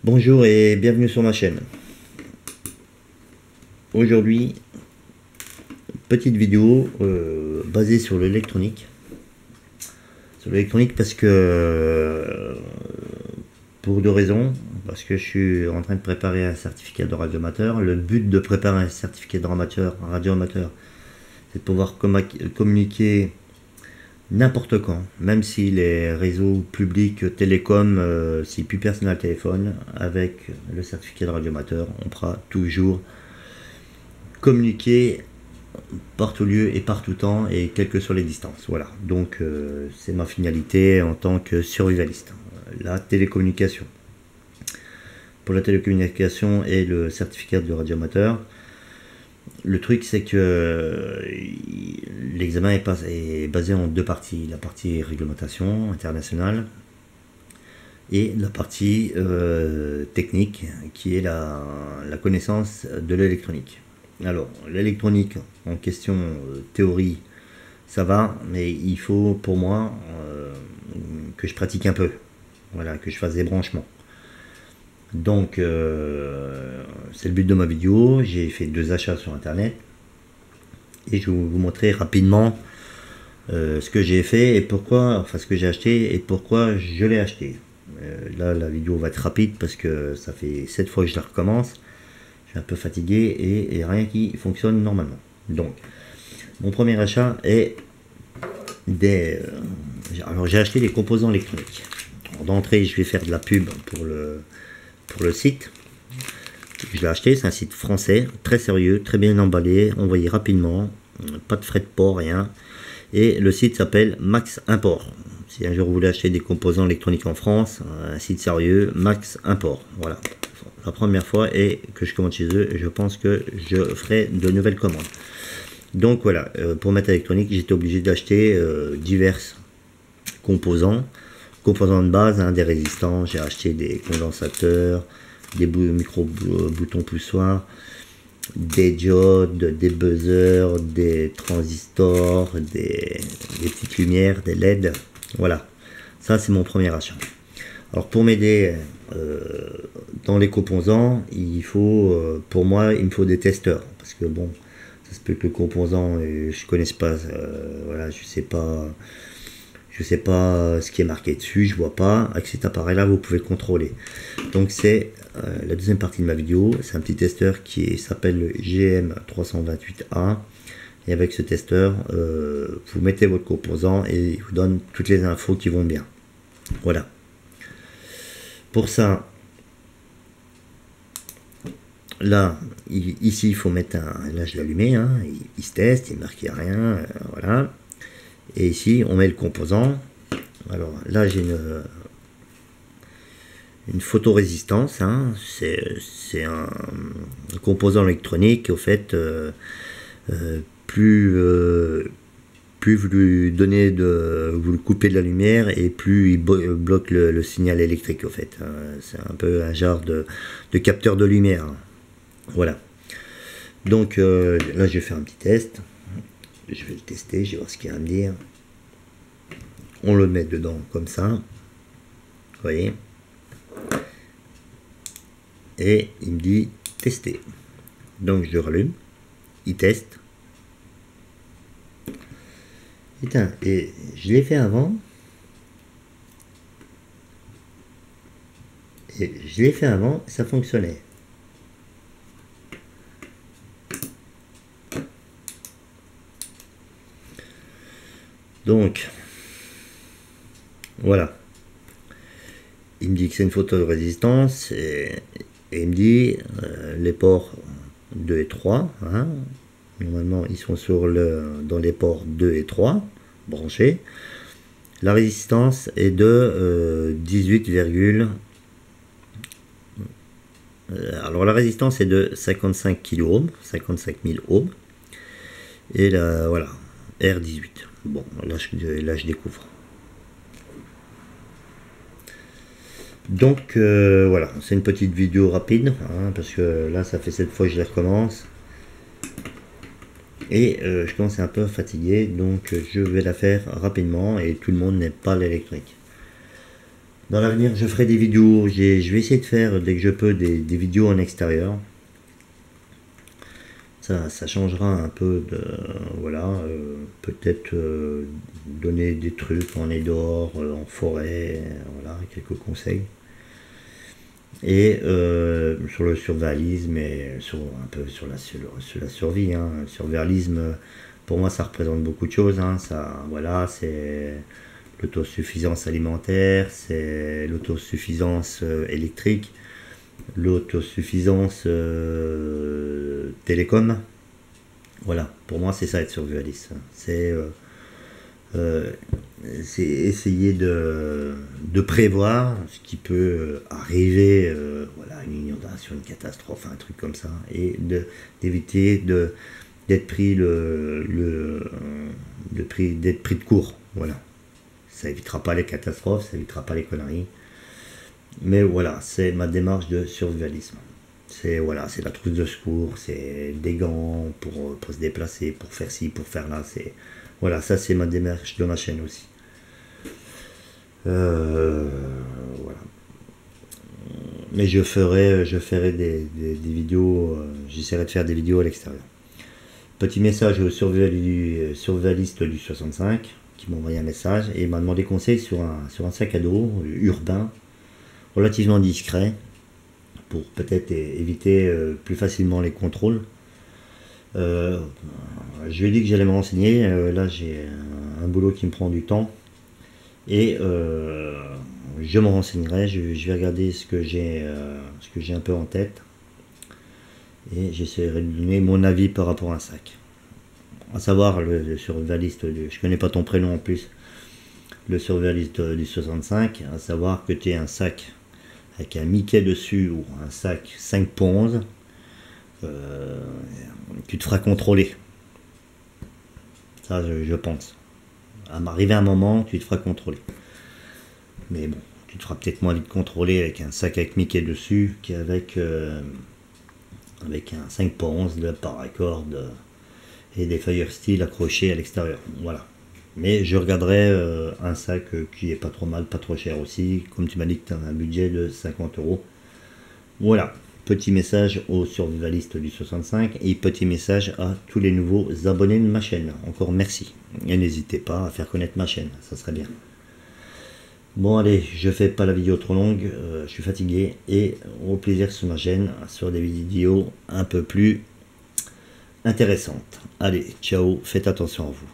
Bonjour et bienvenue sur ma chaîne. Aujourd'hui, petite vidéo basée sur l'électronique. Parce que pour deux raisons. Parce que je suis en train de préparer un certificat de radioamateur. Le but de préparer un certificat de radioamateur, c'est de pouvoir communiquer n'importe quand, même si les réseaux publics télécom, si plus personne n'a le téléphone, avec le certificat de radioamateur, on pourra toujours communiquer partout lieu et partout temps et quelles que soient les distances. Voilà, donc c'est ma finalité en tant que survivaliste. La télécommunication. Pour la télécommunication et le certificat de radioamateur, le truc c'est que l'examen est basé en deux parties. La partie réglementation internationale et la partie technique qui est la connaissance de l'électronique. Alors l'électronique en question, théorie ça va, mais il faut pour moi que je pratique un peu, voilà, que je fasse des branchements. Donc c'est le but de ma vidéo. J'ai fait 2 achats sur internet et je vais vous montrer rapidement ce que j'ai fait et pourquoi, enfin ce que j'ai acheté et pourquoi je l'ai acheté. Là la vidéo va être rapide parce que ça fait 7 fois que je la recommence. Je suis un peu fatigué et rien qui fonctionne normalement. Donc mon premier achat est alors j'ai acheté des composants électroniques. D'entrée je vais faire de la pub pour le site. Je l'ai acheté, c'est un site français, très sérieux, très bien emballé, envoyé rapidement, pas de frais de port, rien. Et le site s'appelle Max Import. Si un jour vous voulez acheter des composants électroniques en France, un site sérieux, Max Import. Voilà, la première fois et que je commande chez eux, je pense que je ferai de nouvelles commandes. Donc voilà, pour mettre électronique, j'étais obligé d'acheter divers composants de base, hein, des résistants. J'ai acheté des condensateurs, des micro-boutons poussoirs, des diodes, des buzzers, des transistors, des petites lumières, des LED. Voilà, ça c'est mon premier achat. Alors pour m'aider dans les composants, il faut, pour moi, il me faut des testeurs. Parce que bon, ça se peut que le composant, je connaisse pas, voilà, je sais pas ce qui est marqué dessus, je vois pas. Avec cet appareil là vous pouvez le contrôler. Donc c'est la deuxième partie de ma vidéo. C'est un petit testeur qui s'appelle le GM328A et avec ce testeur vous mettez votre composant et il vous donne toutes les infos qui vont bien. Voilà, pour ça là ici il faut mettre un, là je l'ai allumé, hein, il se teste, il marque rien, voilà. Et ici on met le composant. Alors là j'ai une photorésistance, hein. C'est un composant électronique. Au fait, plus vous lui donnez vous le coupez de la lumière et plus il bloque le signal électrique. Au fait, c'est un peu un genre de capteur de lumière. Voilà, donc là je vais faire un petit test. Je vais le tester, je vais voir ce qu'il y a à me dire. On le met dedans comme ça, vous voyez, et il me dit tester. Donc je le rallume, il teste. Putain, et je l'ai fait avant. Et je l'ai fait avant, ça fonctionnait. Donc voilà, il me dit que c'est une photorésistance et il me dit les ports 2 et 3, hein. Normalement ils sont dans les ports 2 et 3 branchés. La résistance est de 18, alors la résistance est de 55 kΩ, 55 000 ohms, et là voilà, R18. Bon, là je découvre. Donc voilà, c'est une petite vidéo rapide, hein, parce que là ça fait 7 fois que je les recommence et je commence un peu fatigué, donc je vais la faire rapidement et tout le monde n'est pas l'électrique. Dans l'avenir, je ferai des vidéos. Je vais essayer de faire, dès que je peux, des vidéos en extérieur. Ça changera un peu de... Voilà, peut-être donner des trucs en dehors, en forêt, voilà, quelques conseils. Et sur le survivalisme et un peu sur la survie. Hein. Le survivalisme, pour moi, ça représente beaucoup de choses. Hein. Voilà, c'est l'autosuffisance alimentaire, c'est l'autosuffisance électrique, l'autosuffisance télécom. Voilà, pour moi, c'est ça être survivaliste. C'est essayer de prévoir ce qui peut arriver, voilà, une inondation, une catastrophe, un truc comme ça, et d'éviter d'être pris d'être pris de court. Voilà, ça évitera pas les catastrophes, ça évitera pas les conneries. Mais voilà, c'est ma démarche de survivalisme. C'est voilà, c'est la trousse de secours, c'est des gants pour se déplacer, pour faire ci, pour faire là. Voilà, ça c'est ma démarche de ma chaîne aussi. Voilà. Mais je ferai des vidéos, j'essaierai de faire des vidéos à l'extérieur. Petit message au survivaliste du 65 qui m'a envoyé un message et m'a demandé conseil sur un sac à dos urbain relativement discret pour peut-être éviter plus facilement les contrôles. Je lui ai dit que j'allais me renseigner. Là j'ai un boulot qui me prend du temps et je me renseignerai. Je vais regarder ce que j'ai un peu en tête et j'essaierai de donner mon avis par rapport à un sac. À savoir le survivaliste, je connais pas ton prénom en plus, le survivaliste du 65, à savoir que tu es un sac avec un Mickey dessus ou un sac 5 pour 11, tu te feras contrôler. Ça, je pense. À m'arriver un moment, tu te feras contrôler. Mais bon, tu te feras peut-être moins vite contrôler avec un sac avec Mickey dessus qu'avec avec un 5 pour 11 de paracorde et des fire steel accrochés à l'extérieur. Voilà. Mais je regarderai un sac qui est pas trop mal, pas trop cher aussi. Comme tu m'as dit que tu as un budget de 50 €. Voilà. Petit message aux survivalistes du 65 et petit message à tous les nouveaux abonnés de ma chaîne. Encore merci. Et n'hésitez pas à faire connaître ma chaîne, ça serait bien. Bon allez, je fais pas la vidéo trop longue, je suis fatigué et au plaisir sur ma chaîne, sur des vidéos un peu plus intéressantes. Allez, ciao, faites attention à vous.